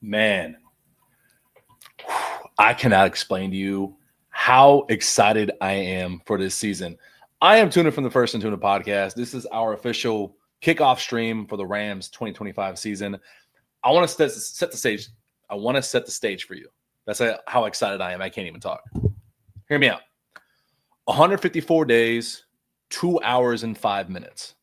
Man, I cannot explain to you how excited I am for this season. I am Tuna from the First and Tuna podcast. This is our official kickoff stream for the Rams 2025 season. I want to set the stage. I want to set the stage for you. That's how excited I am. I can't even talk. Hear me out. 154 days, 2 hours and 5 minutes.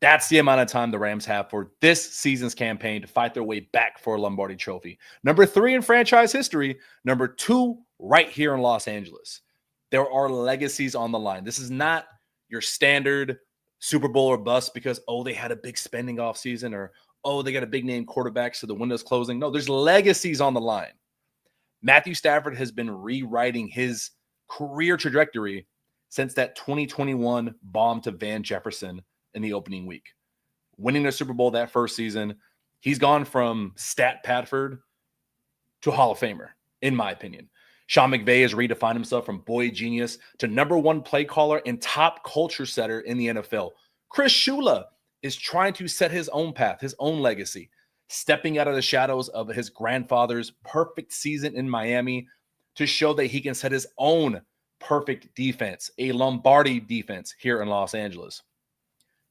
That's the amount of time the Rams have for this season's campaign to fight their way back for a Lombardi trophy. Number 3 in franchise history, number 2 right here in Los Angeles. There are legacies on the line. This is not your standard Super Bowl or bust because, they had a big spending offseason or, they got a big name quarterback, so the window's closing. No, there's legacies on the line. Matthew Stafford has been rewriting his career trajectory since that 2021 bomb to Van Jefferson in the opening week. Winning the Super Bowl that first season, he's gone from stat Padford to Hall of Famer, in my opinion. Sean McVay has redefined himself from boy genius to number 1 play caller and top culture setter in the NFL. Chris Shula is trying to set his own path, his own legacy, stepping out of the shadows of his grandfather's perfect season in Miami to show that he can set his own perfect defense, a Lombardi defense here in Los Angeles.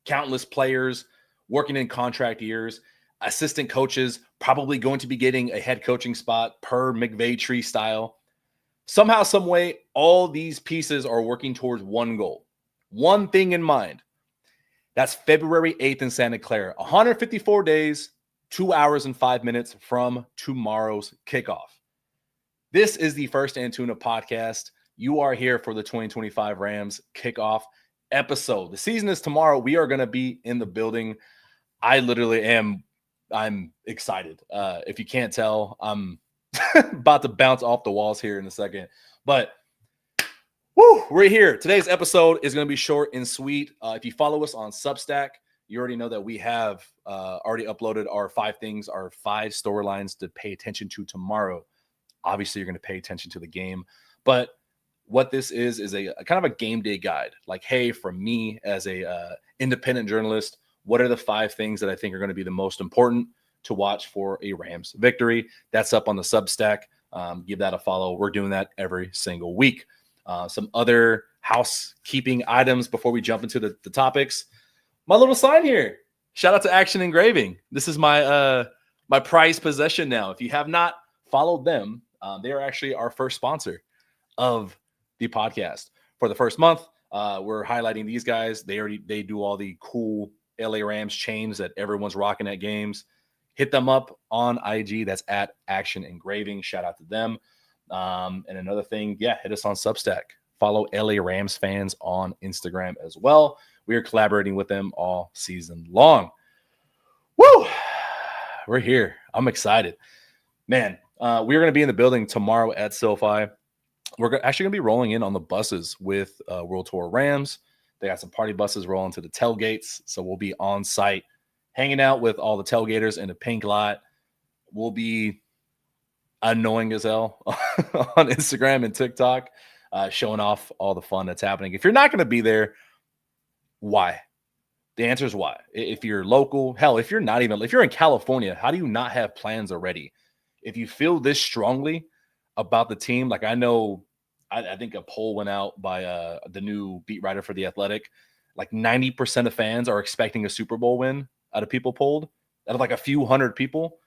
Countless players working in contract years, assistant coaches probably going to be getting a head coaching spot per McVay tree style. Somehow, some way, all these pieces are working towards one goal, one thing in mind. That's February 8th in Santa Clara, 154 days, 2 hours and 5 minutes from tomorrow's kickoff. This is the First and Tuna podcast. You are here for the 2025 Rams kickoff episode. The season is tomorrow. We are going to be in the building. I literally am. I'm excited. If you can't tell, I'm about to bounce off the walls here in a second. But we're here. Today's episode is going to be short and sweet. If you follow us on Substack, you already know that we have already uploaded our 5 things, our 5 storylines to pay attention to tomorrow. Obviously, you're going to pay attention to the game. But what this is a kind of a game day guide. Like, hey, from me as a independent journalist, what are the 5 things that I think are going to be the most important to watch for a Rams victory? That's up on the Substack. Give that a follow. We're doing that every single week. Some other housekeeping items before we jump into the topics. My little sign here. Shout out to Action Engraving. This is my my prized possession now. If you have not followed them, they are actually our first sponsor of the podcast. For the first month, we're highlighting these guys. They do all the cool LA Rams chains that everyone's rocking at games. Hit them up on IG. That's at Action Engraving. Shout out to them. And another thing, hit us on Substack. Follow LA Rams fans on Instagram as well. We are collaborating with them all season long. Woo! We're here. I'm excited. Man, we're going to be in the building tomorrow at SoFi. We're actually going to be rolling in on the buses with World Tour Rams. They got some party buses rolling to the tailgates. So we'll be on site hanging out with all the tailgaters in the pink lot. We'll be annoying as hell on Instagram and TikTok, showing off all the fun that's happening. If you're not going to be there, why? The answer is why. If you're local, hell, if you're in California, how do you not have plans already? If you feel this strongly about the team, like I know, I think a poll went out by the new beat writer for The Athletic. Like 90% of fans are expecting a Super Bowl win out of people polled, out of like a few hundred people.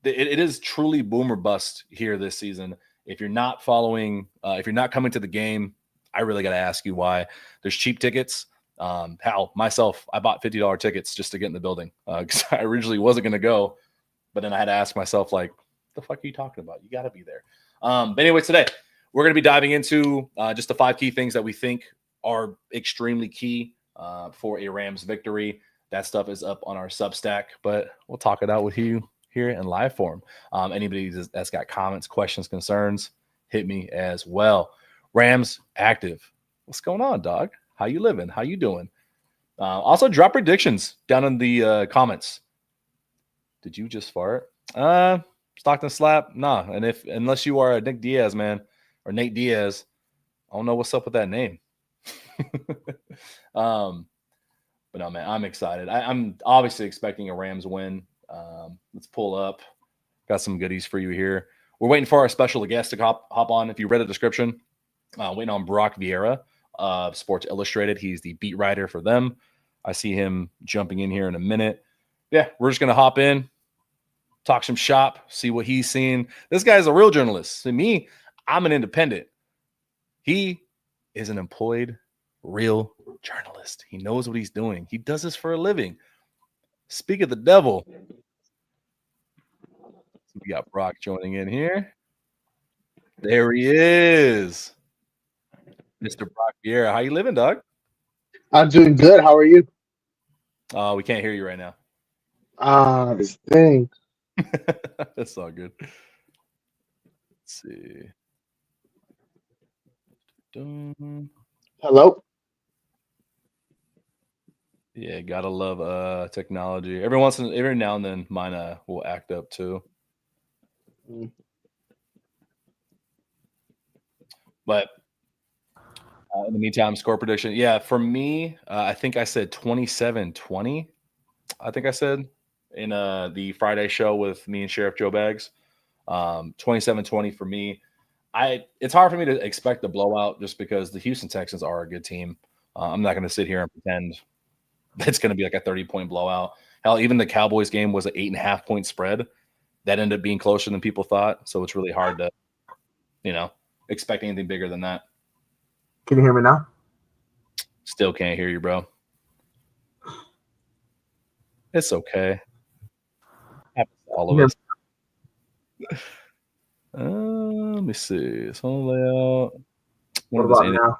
It is truly boom or bust here this season. If you're not following, if you're not coming to the game, I really got to ask you why. There's cheap tickets. Myself, I bought $50 tickets just to get in the building because I originally wasn't going to go. But then I had to ask myself, like, what the fuck are you talking about? You got to be there. But anyway, today we're going to be diving into just the 5 key things that we think are extremely key for a Rams victory. That stuff is up on our Substack, but we'll talk it out with you here in live form. Anybody that's got comments, questions, concerns, hit me as well. Rams active. What's going on, dog? How you living? How you doing? Also, drop predictions down in the comments. Did you just fart? Stockton slap? Nah. And unless you are a Nick Diaz, man, or Nate Diaz, I don't know what's up with that name. But no, man, I'm excited. I'm obviously expecting a Rams win. Let's pull up Got some goodies for you here. We're waiting for our special guest to hop on. If you read the description, waiting on Brock Vierra of Sports Illustrated. He's the beat writer for them. I see him jumping in here in a minute. Yeah, we're just going to hop in, talk some shop, see what he's seeing. This guy's a real journalist. To me, I'm an independent. He is an employed, real journalist. He knows what he's doing. He does this for a living. Speak of the devil. We got Brock joining in here. There he is. Mr. Brock Vierra. How you living, dog? I'm doing good. How are you? We can't hear you right now. This thing. That's all good. Let's see. Hello? Yeah, gotta love technology. Every now and then mine will act up too. But in the meantime, score prediction. Yeah, for me, I think I said 27-20. I think I said in the Friday show with me and Sheriff Joe Baggs. 27-20 for me. It's hard for me to expect a blowout just because the Houston Texans are a good team. I'm not going to sit here and pretend it's going to be like a 30-point blowout. Hell, even the Cowboys game was an 8.5-point spread. That ended up being closer than people thought. So it's really hard to, expect anything bigger than that. Can you hear me now? Still can't hear you, bro. It's okay. Happens to all of us. Let me see. Song layout. What about now?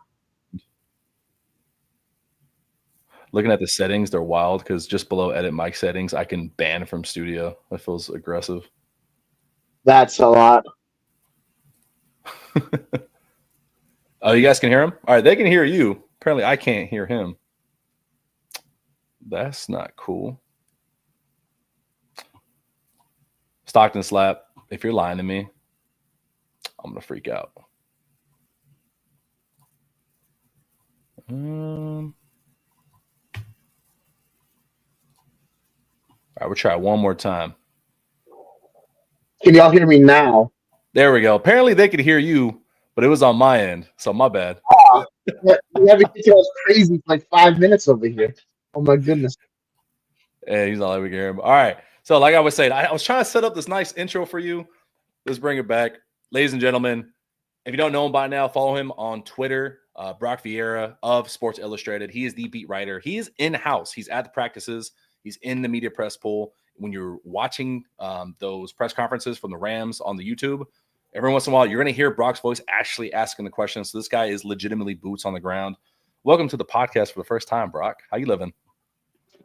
Looking at the settings, they're wild because just below edit mic settings, I can ban from studio. That feels aggressive. That's a lot. Oh, you guys can hear him? All right, they can hear you. Apparently, I can't hear him. That's not cool. Stockton Slap, if you're lying to me, I'm going to freak out. All right, we'll try one more time. Can y'all hear me now? There we go. Apparently, they could hear you, but it was on my end, so my bad. Oh, everything was crazy for like 5 minutes over here. Oh, my goodness. Hey, he's not like we can hear him. All right. So, like I was saying, I was trying to set up this nice intro for you. Let's bring it back. Ladies and gentlemen, if you don't know him by now, follow him on Twitter, Brock Vierra of Sports Illustrated. He is the beat writer. He is in-house. He's at the practices. He's in the media press pool. When you're watching those press conferences from the Rams on the YouTube, every once in a while, you're going to hear Brock's voice actually asking the questions. So this guy is legitimately boots on the ground. Welcome to the podcast for the first time, Brock. How you living?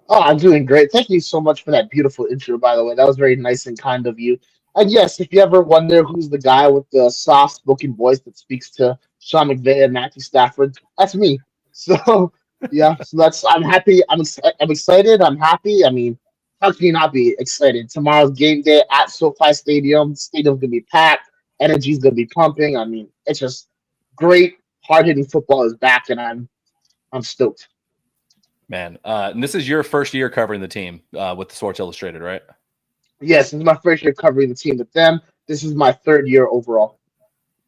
Oh, I'm doing great. Thank you so much for that beautiful intro, by the way. That was very nice and kind of you. And yes, if you ever wonder who's the guy with the soft-spoken voice that speaks to Sean McVay and Matthew Stafford, that's me. So, yeah, I'm happy. I'm excited. I'm happy. I mean, how can you not be excited? Tomorrow's game day at SoFi Stadium. The stadium's going to be packed. Energy's going to be pumping. I mean, it's just great. Hard-hitting football is back, and I'm stoked. Man, and this is your first year covering the team with the Sports Illustrated, right? Yes, this is my first year covering the team with them. This is my third year overall.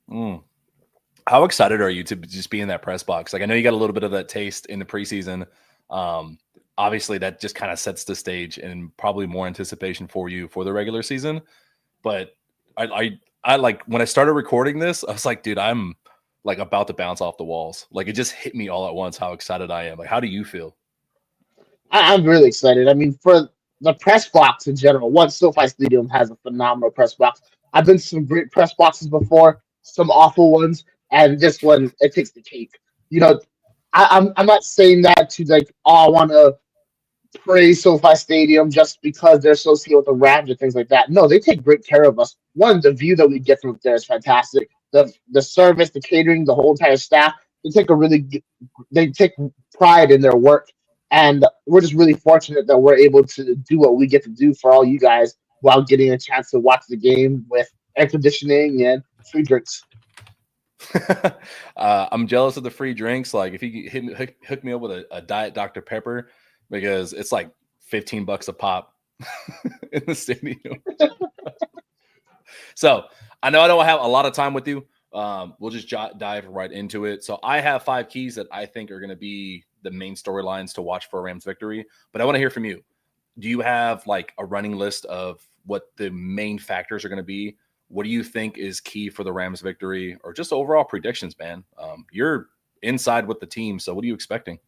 How excited are you to just be in that press box? Like, I know you got a little bit of that taste in the preseason. Obviously, that just kind of sets the stage and probably more anticipation for you for the regular season. But I like when I started recording this, I was like, dude, I'm like about to bounce off the walls. Like, it just hit me all at once how excited I am. Like, how do you feel? I'm really excited. I mean, for the press box in general, one SoFi Stadium has a phenomenal press box. I've been to some great press boxes before, some awful ones, and this one, it takes the cake. I'm not saying that to like, oh, I want to praise SoFi Stadium just because they're associated with the Rams and things like that. No, they take great care of us. One, the view that we get from up there is fantastic. The service, the catering, the whole entire staff, they take pride in their work. And we're just really fortunate that we're able to do what we get to do for all you guys while getting a chance to watch the game with air conditioning and free drinks. I'm jealous of the free drinks. Like, if you hook me up with a Diet Dr. Pepper, because it's like $15 a pop in the stadium. So I know I don't have a lot of time with you. We'll just dive right into it. So I have 5 keys that I think are going to be the main storylines to watch for a Rams victory. But I want to hear from you. Do you have like a running list of what the main factors are going to be? What do you think is key for the Rams victory, or just overall predictions, man? You're inside with the team, so what are you expecting?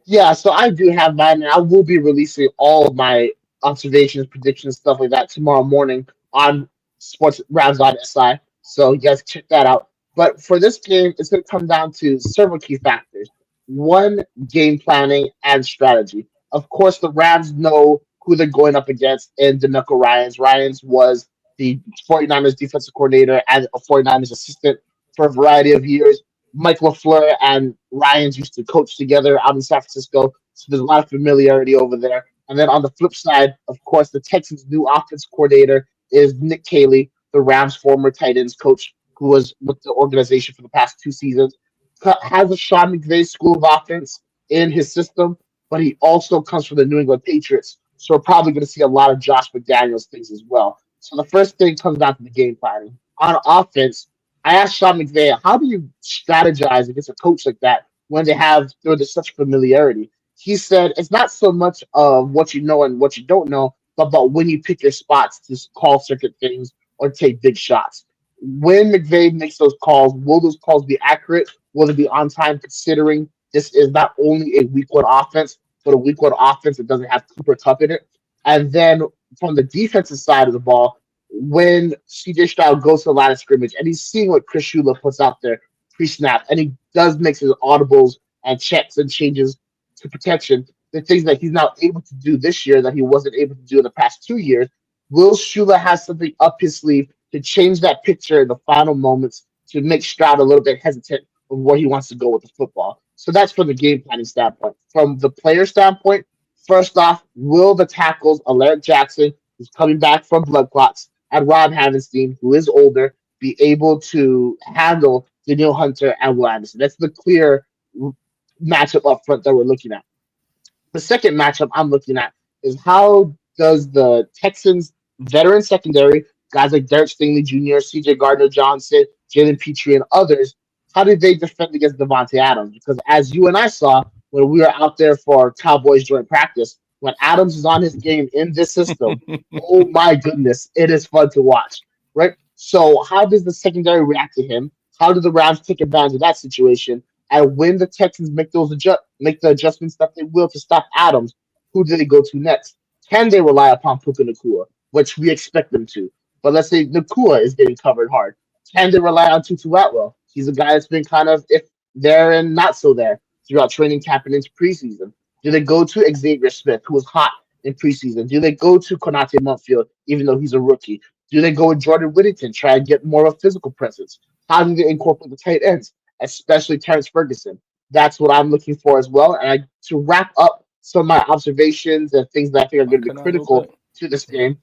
Yeah, so I do have mine, and I will be releasing all of my observations, predictions, stuff like that tomorrow morning on Sports SI. So you guys check that out. But for this game, it's going to come down to several key factors. One, game planning and strategy. Of course, the Rams know who they're going up against in DeMeco Ryans. Ryans was the 49ers defensive coordinator and a 49ers assistant for a variety of years. Mike LaFleur and Ryans used to coach together out in San Francisco, so there's a lot of familiarity over there. And then on the flip side, of course, the Texans' new offense coordinator is Nick Caley, the Rams' former tight ends coach, who was with the organization for the past 2 seasons. Has a Sean McVay school of offense in his system, but he also comes from the New England Patriots, so we're probably going to see a lot of Josh McDaniels things as well. So the first thing comes down to the game planning. On offense, I asked Sean McVay, how do you strategize against a coach like that when there's such familiarity? He said it's not so much of what you know and what you don't know, but about when you pick your spots to call certain things or take big shots. When McVay makes those calls, will those calls be accurate? Will they be on time, considering this is not only a week one offense, but a week one offense that doesn't have Cooper Cup in it? And then from the defensive side of the ball, when CJ Stroud goes to the line of scrimmage and he's seeing what Chris Shula puts out there pre-snap, and he does make his audibles and checks and changes to protection, the things that he's now able to do this year that he wasn't able to do in the past 2 years. Will Shula have something up his sleeve to change that picture in the final moments to make Stroud a little bit hesitant of where he wants to go with the football? So that's from the game planning standpoint. From the player standpoint, first off, will the tackles, Alaric Jackson, who's coming back from blood clots, and Rob Havenstein, who is older, be able to handle Daniel Hunter and Will Anderson? That's the clear matchup up front that we're looking at. The second matchup I'm looking at is how does the Texans veteran secondary, guys like Derek Stingley Jr., CJ Gardner Johnson, Jalen Petrie, and others, how did they defend against Devontae Adams? Because as you and I saw when we were out there for Cowboys joint practice, when Adams is on his game in this system, oh my goodness, it is fun to watch, right? So how does the secondary react to him? How do the Rams take advantage of that situation? And when the Texans make the adjustments that they will to stop Adams, who do they go to next? Can they rely upon Puka Nakua, which we expect them to? But let's say Nakua is getting covered hard. Can they rely on Tutu Atwell? He's a guy that's been kind of if there and not so there throughout training camp and into preseason. Do they go to Xavier Smith, who was hot in preseason? Do they go to Konate Muntfield, even though he's a rookie? Do they go with Jordan Whittington, try and get more of a physical presence? How do they incorporate the tight ends, especially Terrence Ferguson? That's what I'm looking for as well. And to wrap up some of my observations and things that I think are going to be critical to this game.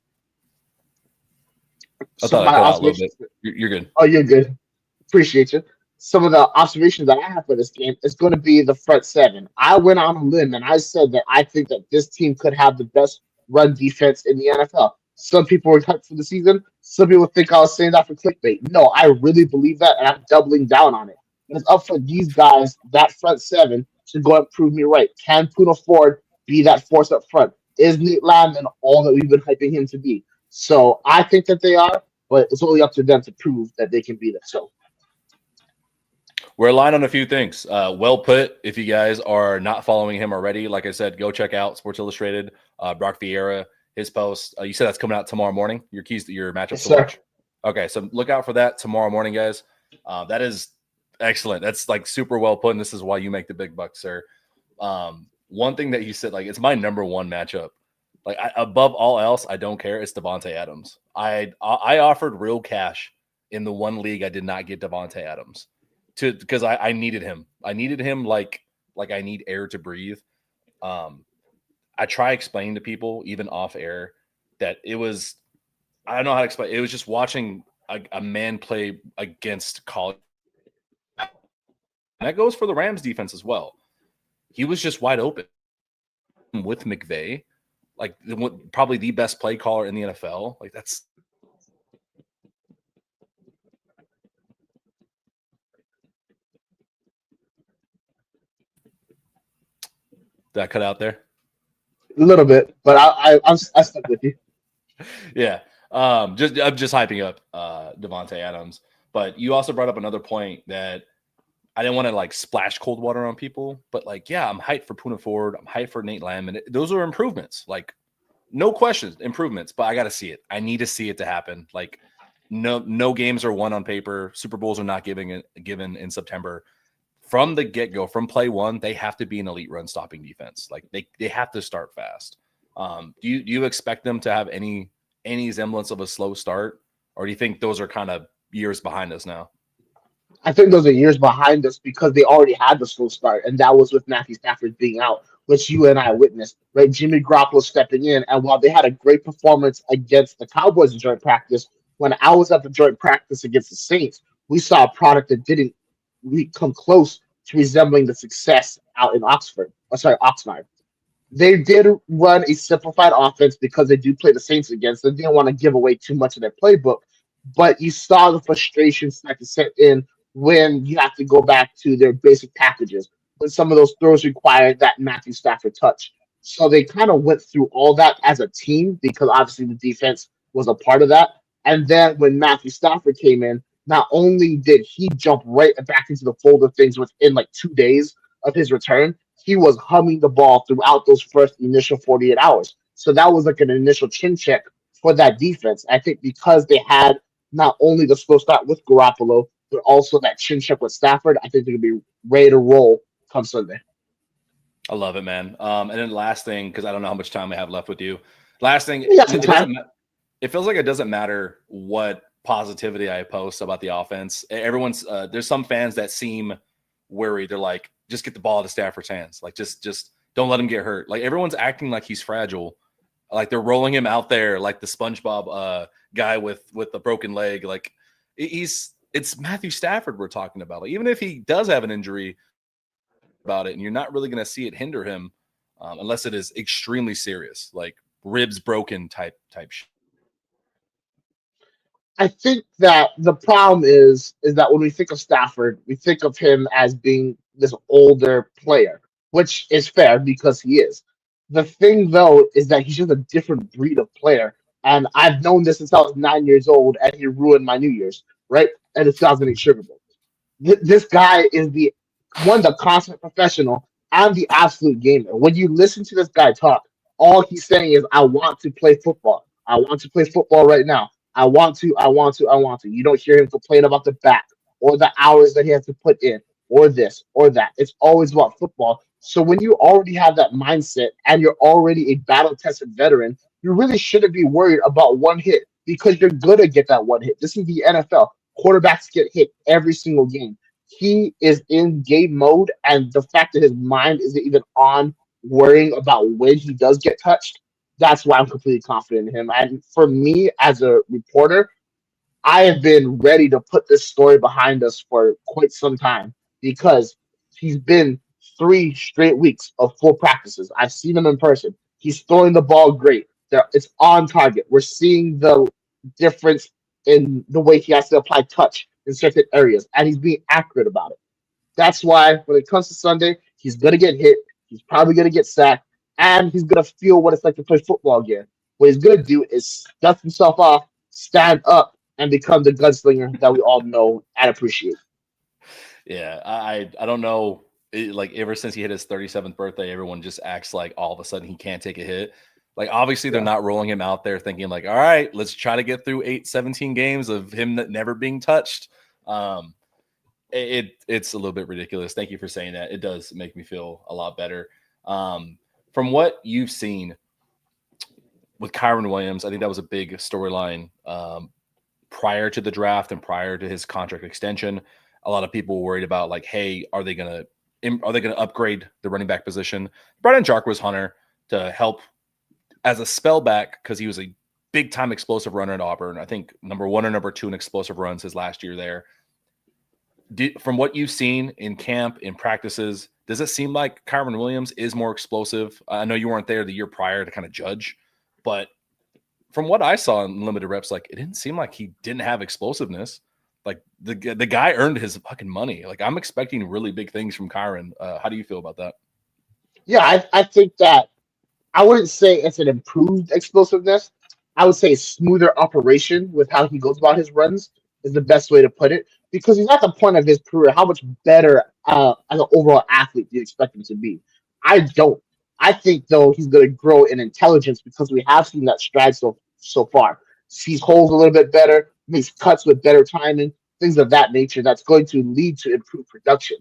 I thought I cut out a little bit. You're good. Oh, you're good. Appreciate you. Some of the observations that I have for this game is going to be the front seven. I went on a limb and I said that I think that this team could have the best run defense in the NFL. Some people were hyped for the season. Some people think I was saying that for clickbait. No, I really believe that, and I'm doubling down on it. And it's up for these guys, that front seven, to go and prove me right. Can Poona Ford be that force up front? Is Nate Landman all that we've been hyping him to be? So I think that they are, but it's only up to them to prove that they can be that. So we're aligned on a few things. Well put. If you guys are not following him already, like I said, go check out Sports Illustrated, Brock Vierra, his post. You said that's coming out tomorrow morning, your keys to your matchup to watch. Okay, so look out for that tomorrow morning, guys. That is excellent. That's like super well put, and this is why you make the big bucks, sir. One thing that you said, like, it's my number one matchup. Like, above all else, I don't care. It's Devontae Adams. I offered real cash in the one league I did not get Devontae Adams because I needed him. I needed him like I need air to breathe. I try explaining to people, even off air, that it was – I don't know how to explain. It was just watching a man play against college. And that goes for the Rams defense as well. He was just wide open with McVay, like probably the best play caller in the NFL. Like, that's Did I cut out there? A little bit, but I stuck with you. Yeah. I'm just hyping up Devontae Adams. But you also brought up another point that I didn't want to like splash cold water on people, but like, yeah, I'm hyped for Puna Ford. I'm hyped for Nate Lamb. And those are improvements. Like, no questions, improvements, but I got to see it. I need to see it to happen. Like, no games are won on paper. Super Bowls are not given in September. From the get-go, from play one, they have to be an elite run stopping defense. Like they have to start fast. Do you expect them to have any semblance of a slow start, or do you think those are kind of years behind us now? I think those are years behind us because they already had the slow start, and that was with Matthew Stafford being out, which you and I witnessed, right? Jimmy Garoppolo stepping in, and while they had a great performance against the Cowboys in joint practice, when I was at the joint practice against the Saints, we saw a product that didn't come close to resembling the success out in Oxnard. They did run a simplified offense because they do play the Saints against. They didn't want to give away too much of their playbook, but you saw the frustration start to set in when you have to go back to their basic packages. When some of those throws required that Matthew Stafford touch, so they kind of went through all that as a team because obviously the defense was a part of that. And then when Matthew Stafford came in, not only did he jump right back into the fold of things within like 2 days of his return, he was humming the ball throughout those first initial 48 hours. So that was like an initial chin check for that defense. I think because they had not only the slow start with Garoppolo, but also that chin check with Stafford, I think they're going to be ready to roll come Sunday. I love it, man. And then last thing, because I don't know how much time I have left with you. Last thing, We got some time. it feels like it doesn't matter what positivity I post about the offense. Everyone's there's some fans that seem worried. They're like, just get the ball to Stafford's hands. Like just don't let him get hurt. Like everyone's acting like he's fragile. Like they're rolling him out there like the SpongeBob guy with the broken leg. Like it's Matthew Stafford we're talking about. Like even if he does have an injury about it, and you're not really going to see it hinder him unless it is extremely serious, like ribs broken type shit. I think that the problem is that when we think of Stafford, we think of him as being this older player, which is fair because he is. The thing though is that he's just a different breed of player. And I've known this since I was 9 years old, and he ruined my New Year's, right? And the 2008 Sugar Bowl. This guy is the consummate professional and the absolute gamer. When you listen to this guy talk, all he's saying is, "I want to play football. I want to play football right now. I want to. I want to. I want to." You don't hear him complain about the back or the hours that he has to put in or this or that. It's always about football. So when you already have that mindset and you're already a battle tested veteran, you really shouldn't be worried about one hit because you're gonna get that one hit. This is the NFL. Quarterbacks get hit every single game. He is in game mode, and the fact that his mind isn't even on worrying about when he does get touched, that's why I'm completely confident in him. And for me, as a reporter, I have been ready to put this story behind us for quite some time because he's been 3 straight weeks of full practices. I've seen him in person. He's throwing the ball great. It's on target. We're seeing the difference in the way he has to apply touch in certain areas, and he's being accurate about it. That's why when it comes to Sunday, he's going to get hit. He's probably going to get sacked, and he's going to feel what it's like to play football again. What he's going to do is dust himself off, stand up, and become the gunslinger that we all know and appreciate. Yeah, I don't know. Like ever since he hit his 37th birthday, everyone just acts like all of a sudden he can't take a hit. Like obviously they're not rolling him out there thinking like, all right, let's try to get through 17 games of him never being touched. It's a little bit ridiculous. Thank you for saying that. It does make me feel a lot better. From what you've seen with Kyren Williams, I think that was a big storyline prior to the draft and prior to his contract extension. A lot of people were worried about like, hey, are they gonna upgrade the running back position? Brought in Jarquez Hunter to help as a spell back because he was a big time explosive runner at Auburn. I think number 1 or number 2 in explosive runs his last year there. From what you've seen in camp, in practices, does it seem like Kyren Williams is more explosive? I know you weren't there the year prior to kind of judge, but from what I saw in limited reps, like it didn't seem like he didn't have explosiveness. Like the guy earned his fucking money. Like I'm expecting really big things from Kyren. How do you feel about that? Yeah, I think that I wouldn't say it's an improved explosiveness. I would say smoother operation with how he goes about his runs is the best way to put it. Because he's at the point of his career, how much better as an overall athlete do you expect him to be? I don't. I think though he's going to grow in intelligence because we have seen that stride so far. Sees holes a little bit better, makes cuts with better timing, things of that nature. That's going to lead to improved production.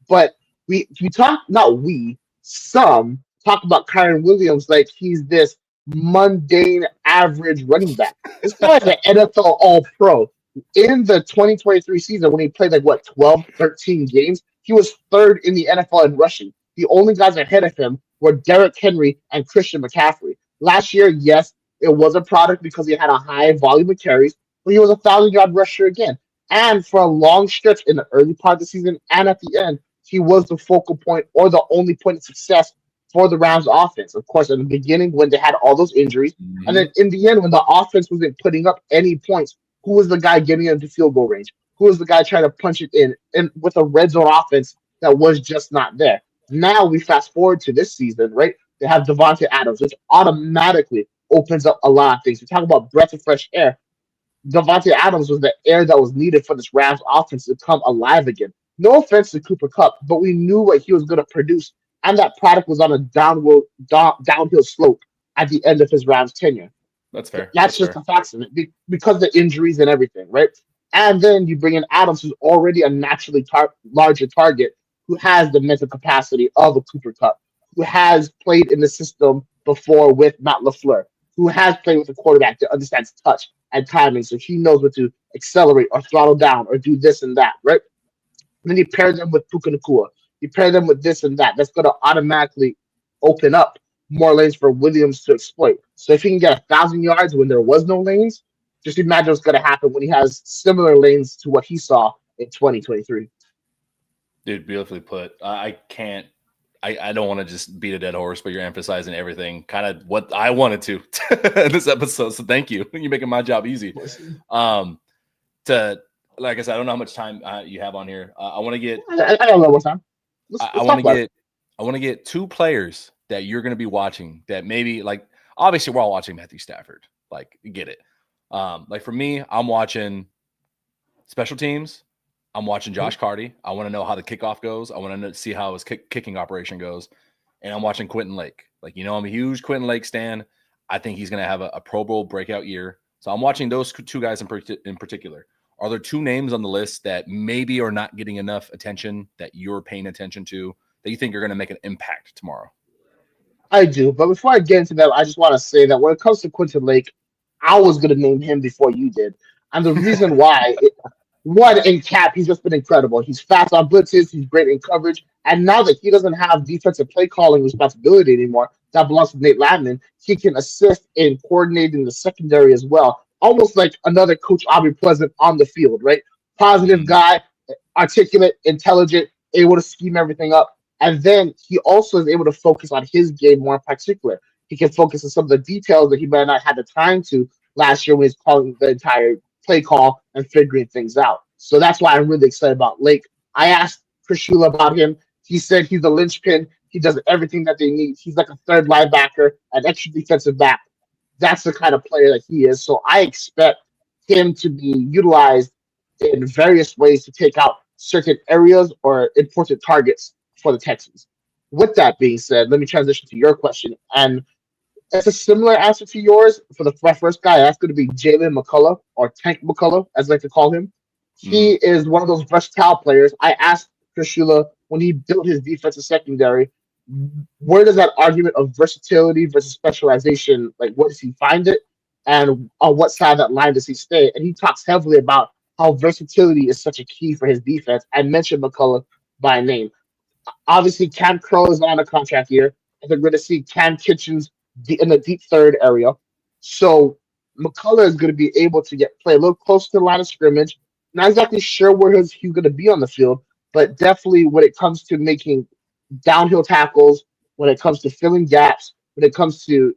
But we talk not we some talk about Kyron Williams like he's this mundane average running back. This guy is an NFL All Pro. In the 2023 season, when he played like what 12, 13 games, he was third in the NFL in rushing. The only guys ahead of him were Derrick Henry and Christian McCaffrey. Last year, yes, it was a product because he had a high volume of carries, but he was a 1,000 yard rusher again. And for a long stretch in the early part of the season and at the end, he was the focal point or the only point of success for the Rams offense. Of course, in the beginning when they had all those injuries, and then Mhm. in the end when the offense wasn't putting up any points, who was the guy getting into field goal range? Who was the guy trying to punch it in? And with a red zone offense that was just not there. Now we fast forward to this season, right? They have Devontae Adams, which automatically opens up a lot of things. We talk about breath of fresh air. Devontae Adams was the air that was needed for this Rams offense to come alive again. No offense to Cooper Cup, but we knew what he was going to produce, and that product was on a downhill slope at the end of his Rams tenure. That's fair. That's That's just fair. the facts of it because of the injuries and everything, right? And then you bring in Adams, who's already a naturally larger target, who has the mental capacity of a Cooper Cup, who has played in the system before with Matt LaFleur, who has played with a quarterback that understands touch and timing, so he knows what to accelerate or throttle down or do this and that, right? And then you pair them with Puka Nakua. You pair them with this and that. That's going to automatically open up more lanes for Williams to exploit. So if he can get 1,000 yards when there was no lanes, just imagine what's going to happen when he has similar lanes to what he saw in 2023. Dude, beautifully put. I can't. I don't want to just beat a dead horse, but you're emphasizing everything, kind of what I wanted to in this episode. So thank you. You're making my job easy. Um, to like I said, I don't know how much time you have on here. I want to get. I don't know what time. I Let's want talk to about it. get. I want to get two players that you're going to be watching. That maybe like obviously we're all watching Matthew Stafford. Like get it. Like for me, I'm watching special teams. I'm watching Josh Carty. I want to know how the kickoff goes. I want to see how his kicking operation goes. And I'm watching Quentin Lake. Like, you know, I'm a huge Quentin Lake stan. I think he's going to have a Pro Bowl breakout year. So I'm watching those two guys in particular. Are there two names on the list that maybe are not getting enough attention that you're paying attention to that you think are going to make an impact tomorrow? I do, but before I get into that, I just want to say that when it comes to Quinton Lake, I was going to name him before you did, and the reason why, one in cap, he's just been incredible. He's fast on blitzes, he's great in coverage, and now that he doesn't have defensive play calling responsibility anymore, that belongs to Nate Landman. He can assist in coordinating the secondary as well, almost like another Coach Aubrey Pleasant on the field, right? Positive Mm, guy, articulate, intelligent, able to scheme everything up. And then he also is able to focus on his game more in particular. He can focus on some of the details that he might not have the time to last year when he's calling the entire play call and figuring things out. So that's why I'm really excited about Lake. I asked Chris Shula about him. He said he's a linchpin. He does everything that they need. He's like a third linebacker, an extra defensive back. That's the kind of player that he is. So I expect him to be utilized in various ways to take out certain areas or important targets for the Texans. With that being said, let me transition to your question. And it's a similar answer to yours for my first guy. That's going to be Jalen McCullough or Tank McCullough, as I like to call him. He mm, is one of those versatile players. I asked Chris Shula when he built his defensive secondary, where does that argument of versatility versus specialization, like where does he find it? And on what side of that line does he stay? And he talks heavily about how versatility is such a key for his defense. I mentioned McCullough by name. Obviously, Cam Crow is on a contract year. I think we're going to see Cam Kitchens in the deep third area. So McCullough is going to be able to get play a little closer to the line of scrimmage. Not exactly sure where he's going to be on the field, but definitely when it comes to making downhill tackles, when it comes to filling gaps, when it comes to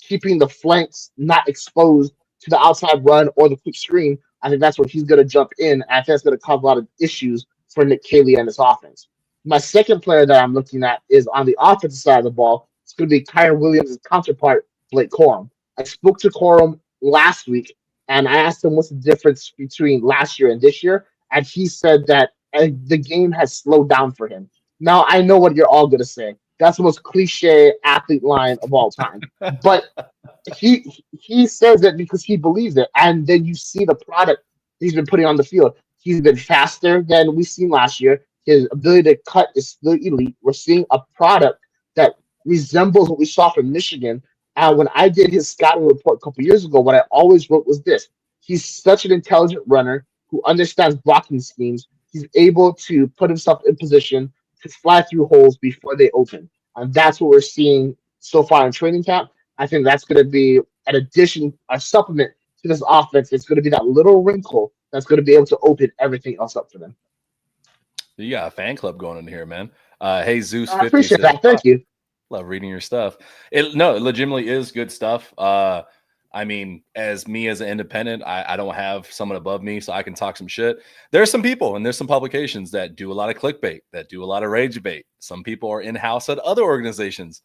keeping the flanks not exposed to the outside run or the quick screen, I think that's where he's going to jump in. I think that's going to cause a lot of issues for Nick Caley and his offense. My second player that I'm looking at is on the offensive side of the ball. It's going to be Kyron Williams' counterpart, Blake Corum. I spoke to Corum last week, and I asked him what's the difference between last year and this year, and he said that the game has slowed down for him. Now I know what you're all going to say. That's the most cliche athlete line of all time, but he says it because he believes it, and then you see the product he's been putting on the field. He's been faster than we seen last year. His ability to cut is still elite. We're seeing a product that resembles what we saw from Michigan. And when I did his scouting report a couple years ago, what I always wrote was this: he's such an intelligent runner who understands blocking schemes. He's able to put himself in position to fly through holes before they open, and that's what we're seeing so far in training camp. I think that's going to be an addition, a supplement to this offense. It's going to be that little wrinkle that's going to be able to open everything else up for them. You got a fan club going in here, man. Hey, Zeus 50 I appreciate says, that. Thank you. love reading your stuff. It legitimately is good stuff. I mean, as an independent, I don't have someone above me, so I can talk some shit. There's some people and there's some publications that do a lot of clickbait, that do a lot of rage bait. Some people are in-house at other organizations.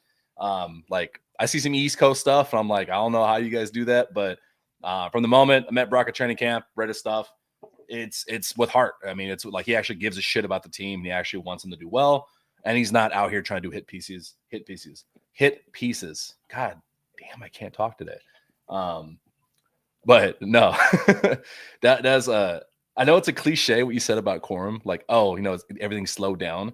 Like I see some East Coast stuff, and I'm like, I don't know how you guys do that, but from the moment I met Brock at training camp, read his stuff, it's with heart. I mean, it's like he actually gives a shit about the team, and he actually wants them to do well, and he's not out here trying to do hit pieces. God damn, I can't talk today. But no, that's I know it's a cliche what you said about Corum, like, oh, everything's slowed down,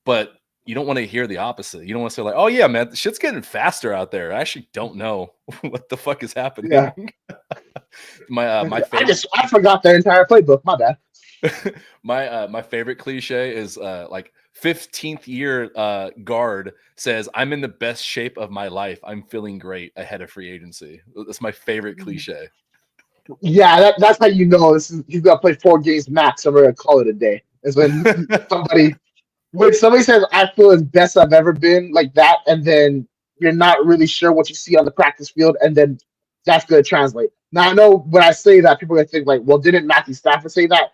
but you don't want to hear the opposite. You don't want to say like, oh yeah, man, shit's getting faster out there. I actually don't know what the fuck is happening. Yeah. my favorite, I forgot their entire playbook. My bad. my favorite cliche is like 15th year guard says, I'm in the best shape of my life. I'm feeling great ahead of free agency. That's my favorite cliche. Yeah, that's how you know he's got to play 4 games max, and we're gonna call it a day. Is when somebody says I feel as best I've ever been, like that, and then you're not really sure what you see on the practice field, and then that's gonna translate. Now I know when I say that, people are gonna think like, well, didn't Matthew Stafford say that?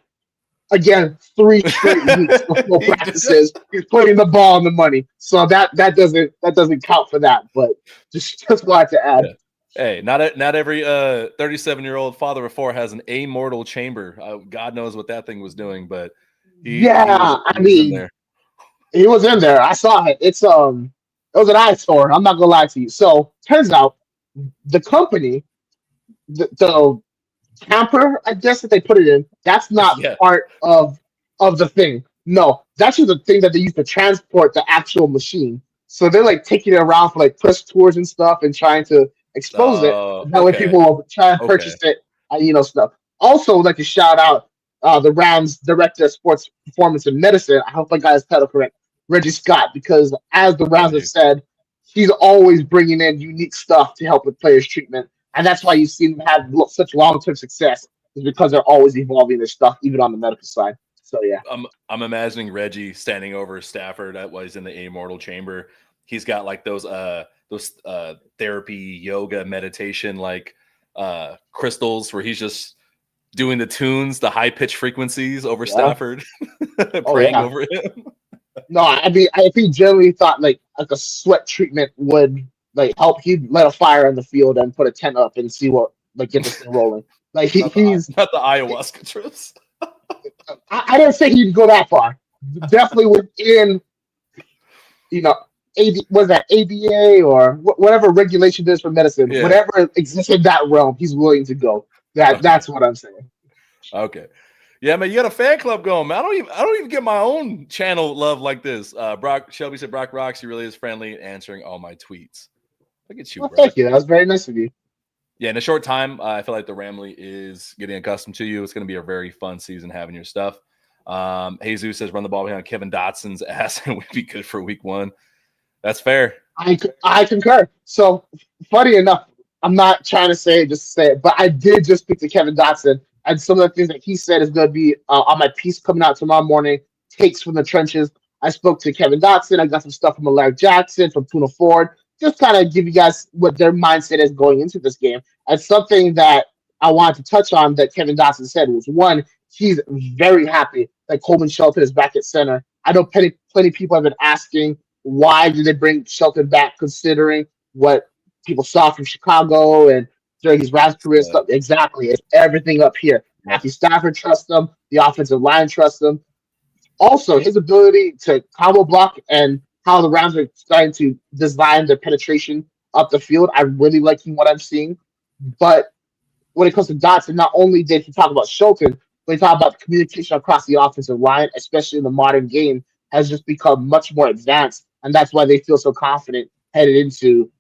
Again, 3 straight weeks before practices, he's putting the ball on the money. So that doesn't count for that. But just wanted to add. Yeah. Hey, not every 37-year-old father of 4 has an amortal chamber. God knows what that thing was doing, but he was in there. I saw it. It was an eyesore. I'm not gonna lie to you. So turns out the company, the camper, I guess that they put it in, that's not part of the thing. No, that's just the thing that they use to transport the actual machine. So they're like taking it around for like press tours and stuff and trying to expose it. That way people will try and purchase it, stuff. Also, like to shout out the Rams director of sports performance and medicine. I hope I got his title correct, Reggie Scott, because as the Rams have said, he's always bringing in unique stuff to help with players' treatment. And that's why you see them have such long-term success, is because they're always evolving their stuff, even on the medical side. So yeah, I'm imagining Reggie standing over Stafford while he's in the amortal chamber. He's got like those therapy, yoga, meditation like crystals where he's just doing the tunes, the high pitch frequencies over Stafford, praying over him. No, I mean, I think he generally thought like a sweat treatment would like help. He'd light a fire in the field and put a tent up and see what get this thing rolling. Like he's not the ayahuasca trips. I didn't say he'd go that far. Definitely within, was that ABA or whatever regulation there is for medicine, whatever exists in that realm, he's willing to go. That's what I'm saying. Okay. Yeah, man, you got a fan club going, man. I don't even get my own channel love like this. Shelby said Brock rocks. He really is friendly, answering all my tweets. Look at you, Brock. Thank you. That was very nice of you. Yeah, in a short time, I feel like the Ramley is getting accustomed to you. It's going to be a very fun season having your stuff. Jesus says run the ball behind Kevin Dotson's ass and would be good for week 1. That's fair. I concur. So funny enough, I'm not trying to say it just to say it, but I did just speak to Kevin Dotson, and some of the things that he said is going to be on my piece coming out tomorrow morning, Takes from the Trenches. I spoke to Kevin Dotson. I got some stuff from Larry Jackson, from Tuna Ford, just kind of give you guys what their mindset is going into this game. And something that I wanted to touch on that Kevin Dotson said was, one, he's very happy that Coleman Shelton is back at center. I know plenty of people have been asking why did they bring Shelton back, considering what people saw from Chicago and during his Rams career stuff. Exactly, it's everything up here. Yeah. Matthew Stafford trusts him. The offensive line trusts him. Also, his ability to combo block and how the Rams are starting to design their penetration up the field. I'm really liking what I'm seeing. But when it comes to Dotson, not only did he talk about Shelton, but he talked about the communication across the offensive line, especially in the modern game, has just become much more advanced. And that's why they feel so confident headed into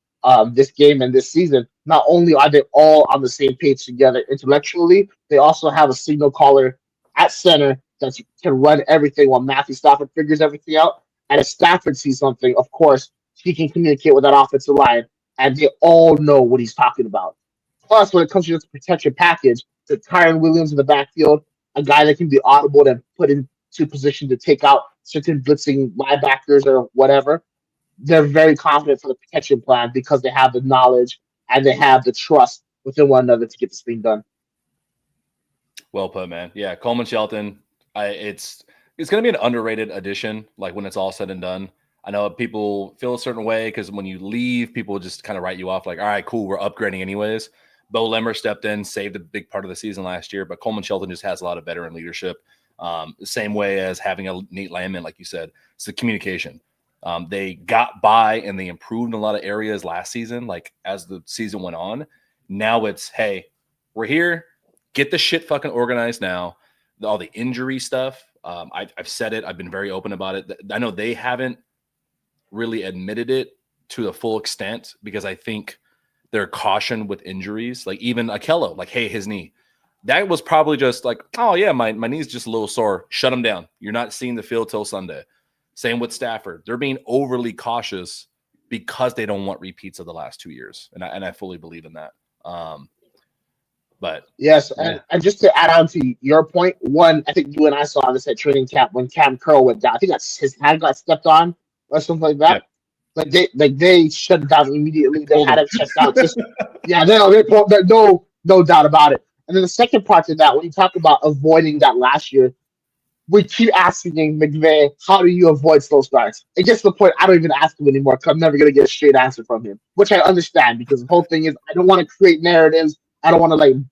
this game and this season. Not only are they all on the same page together intellectually, they also have a signal caller at center that can run everything while Matthew Stafford figures everything out. And if Stafford sees something, of course, he can communicate with that offensive line, and they all know what he's talking about. Plus, when it comes to just protection package, the Kyron Williams in the backfield, a guy that can be audible and put into position to take out certain blitzing linebackers or whatever, they're very confident for the protection plan because they have the knowledge and they have the trust within one another to get this thing done. Well put, man. Yeah, Coleman Shelton. It's going to be an underrated addition. Like when it's all said and done, I know people feel a certain way because when you leave, people just kind of write you off. Like, all right, cool, we're upgrading anyways. Bo Lemmer stepped in, saved a big part of the season last year, but Coleman Shelton just has a lot of veteran leadership. The same way as having a Nate Landman, like you said, it's the communication. They got by and they improved in a lot of areas last season. Like as the season went on, now it's, hey, we're here. Get the shit fucking organized now. All the injury stuff. I've said it. I've been very open about it. I know they haven't really admitted it to the full extent because I think they're cautioned with injuries. Like even Akello, like, hey, his knee. That was probably just like, oh yeah, my knee's just a little sore. Shut him down. You're not seeing the field till Sunday. Same with Stafford. They're being overly cautious because they don't want repeats of the last 2 years. And I fully believe in that. But yes, and just to add on to your point, one, I think you and I saw this at training camp when Cam Curl went down. I think that's his hand got stepped on or something like that. Yeah. They shut it down immediately. They had it checked out. Just no doubt about it. And then the second part to that, when you talk about avoiding that last year, we keep asking McVay, how do you avoid slow starts? It gets to the point I don't even ask him anymore because I'm never going to get a straight answer from him, which I understand because the whole thing is I don't want to create narratives. I don't want to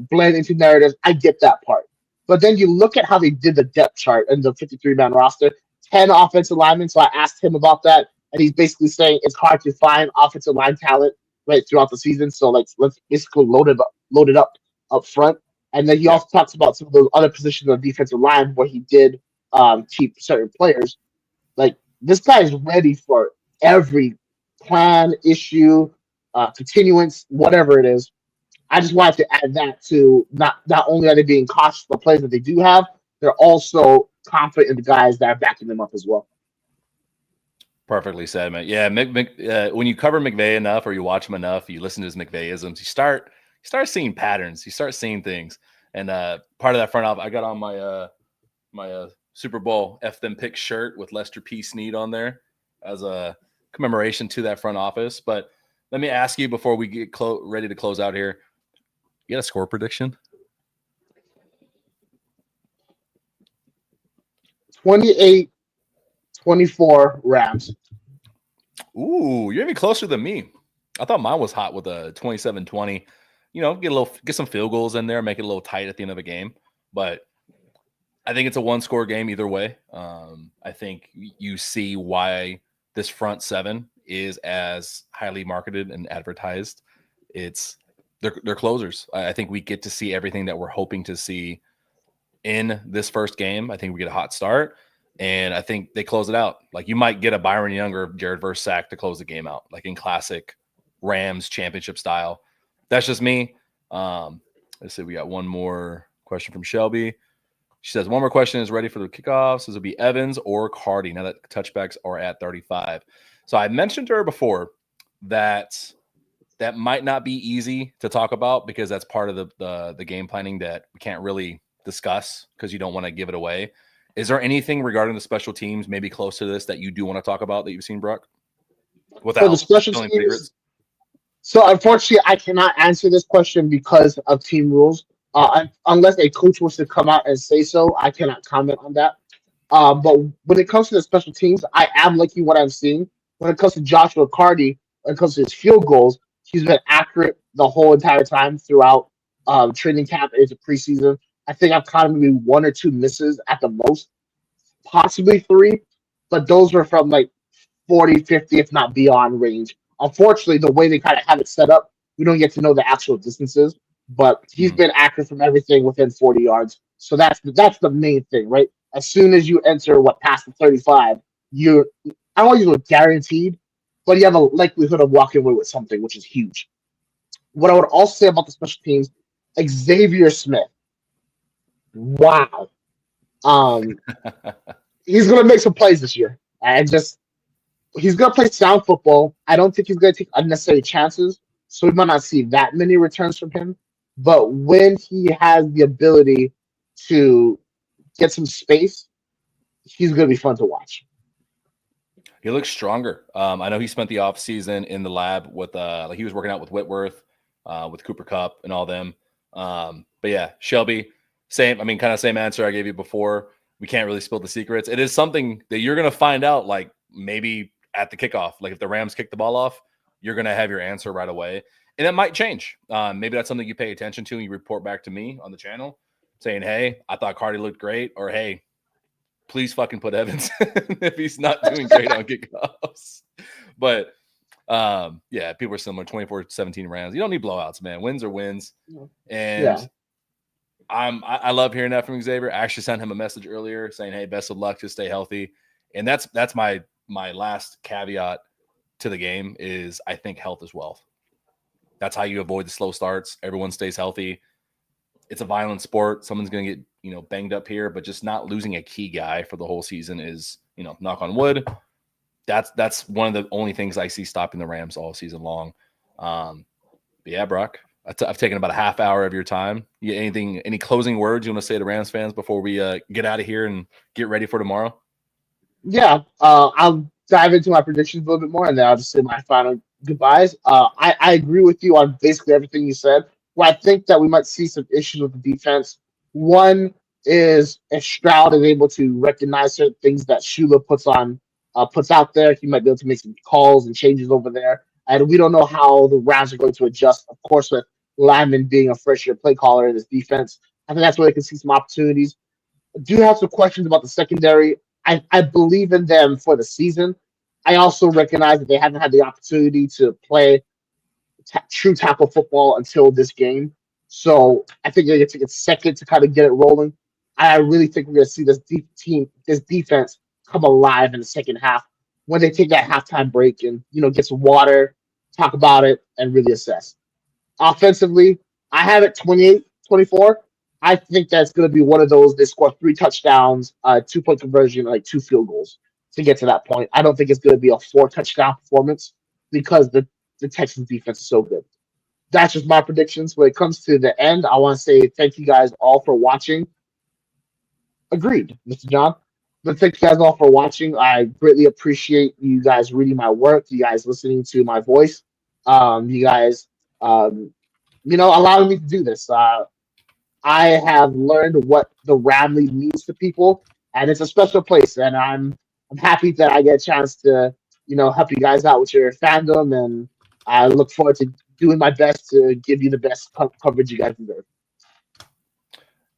blend into narratives. I get that part. But then you look at how they did the depth chart and the 53-man roster, 10 offensive linemen. So I asked him about that, and he's basically saying it's hard to find offensive line talent right throughout the season. So let's basically load it up front. And then he also talks about some of those other positions on the defensive line where he did keep certain players. Like this guy is ready for every plan, issue, continuance, whatever it is. I just wanted to add that to not only are they being cautious of the players that they do have, they're also confident in the guys that are backing them up as well. Perfectly said, man. Yeah, when you cover McVay enough or you watch him enough, you listen to his McVayisms, you start seeing patterns, you start seeing things. And part of that front office, I got on my Super Bowl F them pick shirt with Lester P. Snead on there as a commemoration to that front office. But let me ask you before we get ready to close out here. You got a score prediction? 28-24 Rams. Ooh, you're even closer than me. I thought mine was hot with a 27-20. Get some field goals in there, make it a little tight at the end of a game. But I think it's a one-score game either way. I think you see why this front seven is as highly marketed and advertised. They're closers. I think we get to see everything that we're hoping to see in this first game. I think we get a hot start, and I think they close it out. Like you might get a Byron Young or Jared Verse sack to close the game out, like in classic Rams championship style. That's just me. Let's see. We got one more question from Shelby. She says, one more question is ready for the kickoffs. This will be Evans or Cardi now that touchbacks are at 35. So I mentioned to her before that might not be easy to talk about because that's part of the game planning that we can't really discuss because you don't want to give it away. Is there anything regarding the special teams, maybe close to this, that you do want to talk about that you've seen, Brock? Without the special teams, secrets? So unfortunately, I cannot answer this question because of team rules. Unless a coach was to come out and say so, I cannot comment on that. But when it comes to the special teams, I am liking what I'm seeing. When it comes to Joshua Cardi, when it comes to his field goals, he's been accurate the whole entire time throughout training camp into preseason. I think I've caught maybe one or two misses at the most, possibly three, but those were from like 40, 50, if not beyond range. Unfortunately, the way they kind of have it set up, we don't get to know the actual distances, but he's Mhm. been accurate from everything within 40 yards. So that's the main thing, right? As soon as you enter what past the 35, you're I don't want to use the guaranteed, but you have a likelihood of walking away with something, which is huge. What I would also say about the special teams, Xavier Smith. Wow. Um, he's gonna make some plays this year. And just he's gonna play sound football. I don't think he's gonna take unnecessary chances, so we might not see that many returns from him. But when he has the ability to get some space, he's gonna be fun to watch. He looks stronger. I know he spent the off season in the lab with like he was working out with Whitworth, with Cooper Cup and all them. But yeah, Shelby, same. I mean, kind of same answer I gave you before. We can't really spill the secrets. It is something that you're gonna find out, like maybe at the kickoff. Like if the Rams kick the ball off, you're gonna have your answer right away, and it might change. Maybe that's something you pay attention to and you report back to me on the channel, saying, "Hey, I thought Cardi looked great," or "Hey, please fucking put Evans if he's not doing great on kickoffs." But yeah, people are similar. 24-17 Rams. You don't need blowouts, man. Wins are wins. Yeah. And I love hearing that from Xavier. I actually sent him a message earlier saying, "Hey, best of luck. Just stay healthy." And that's my last caveat to the game is I think health is wealth. That's how you avoid the slow starts. Everyone stays healthy. It's a violent sport. Someone's going to get, banged up here, but just not losing a key guy for the whole season is, knock on wood. That's one of the only things I see stopping the Rams all season long. But yeah, Brock, I've taken about a half hour of your time. Any closing words you want to say to Rams fans before we get out of here and get ready for tomorrow? Yeah. I'll dive into my predictions a little bit more, and then I'll just say my final goodbyes. I agree with you on basically everything you said. Where I think that we might see some issues with the defense. One is if Stroud is able to recognize certain things that Shula puts out there, he might be able to make some calls and changes over there. And we don't know how the Rams are going to adjust. Of course, with Lyman being a first year play caller in his defense, I think that's where they can see some opportunities. Do have some questions about the secondary. I believe in them for the season. I also recognize that they haven't had the opportunity to play true tackle football until this game. So I think they're going to take a second to kind of get it rolling. I really think we're going to see this defense come alive in the second half when they take that halftime break and get some water, talk about it, and really assess. Offensively, I have it 28-24. I think that's going to be one of those. They score 3 touchdowns, 2-point conversion, like 2 field goals to get to that point. I don't think it's going to be a 4 touchdown performance because the Texans defense is so good. That's just my predictions. When it comes to the end, I want to say thank you guys all for watching. Agreed, Mr. John. But thank you guys all for watching. I greatly appreciate you guys reading my work, you guys listening to my voice, you guys, um, allowing me to do this. I have learned what the Ramley means to people, and it's a special place. And I'm happy that I get a chance to help you guys out with your fandom, and I look forward to doing my best to give you the best coverage you guys deserve.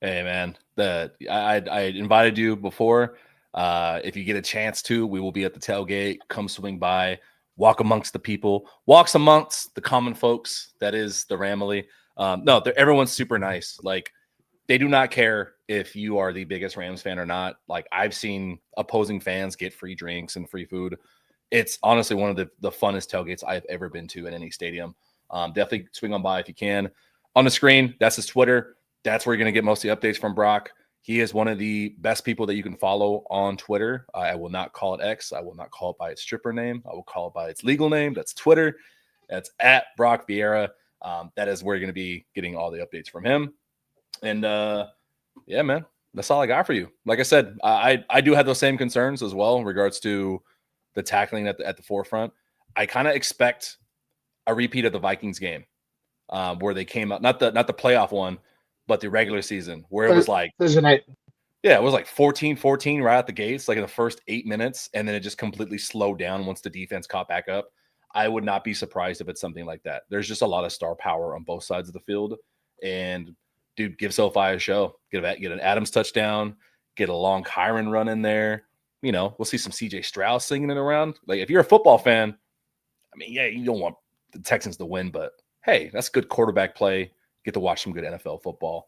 Hey man, I invited you before. If you get a chance to, we will be at the tailgate. Come swing by, walk amongst the people, walks amongst the common folks. That is the Ramily. No, everyone's super nice. Like they do not care if you are the biggest Rams fan or not. Like I've seen opposing fans get free drinks and free food. It's honestly one of the funnest tailgates I've ever been to in any stadium. Definitely swing on by if you can. On the screen, that's his Twitter. That's where you're going to get most of the updates from Brock. He is one of the best people that you can follow on Twitter. I will not call it X. I will not call it by its stripper name. I will call it by its legal name. That's Twitter. That's at Brock Vierra. That is where you're going to be getting all the updates from him. And yeah, man, that's all I got for you. Like I said, I do have those same concerns as well in regards to the tackling at the forefront. I kind of expect a repeat of the Vikings game where they came out, not the playoff one, but the regular season where it was like Thursday night. Yeah, it was like 14-14 right at the gates, like in the first 8 minutes, and then it just completely slowed down once the defense caught back up. I would not be surprised if it's something like that. There's just a lot of star power on both sides of the field, and dude, give SoFi a show. Get an Adams touchdown, get a long Kyron run in there. You know, we'll see some CJ Stroud singing it around. Like, if you're a football fan, I mean, yeah, you don't want the Texans to win, but hey, that's good quarterback play. Get to watch some good NFL football.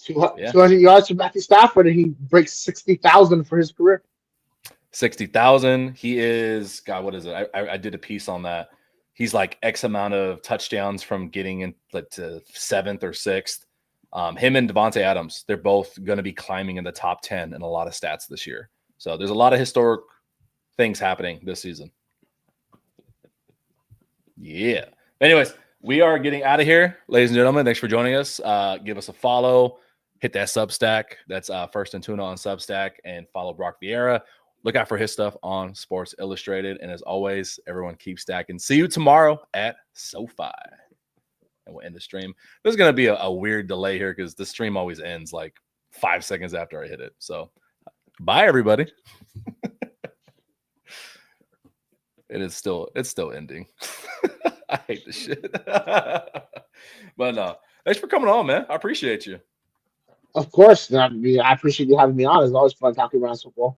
200 yards from Matthew Stafford, and he breaks 60,000 for his career. 60,000. He is, God, what is it? I did a piece on that. He's like X amount of touchdowns from getting in like to 7th or 6th. Him and Devontae Adams, they're both going to be climbing in the top 10 in a lot of stats this year. So there's a lot of historic things happening this season. Yeah. Anyways, we are getting out of here, ladies and gentlemen. Thanks for joining us. Give us a follow. Hit that Substack. That's First and Tuna on Substack, and follow Brock Vierra. Look out for his stuff on Sports Illustrated. And as always, everyone keep stacking. See you tomorrow at SoFi. And we'll end the stream. There's going to be a weird delay here because the stream always ends like 5 seconds after I hit it. So bye, everybody. It's still ending. I hate this shit. But no, thanks for coming on, man. I appreciate you. Of course. I appreciate you having me on. It's always fun talking around football.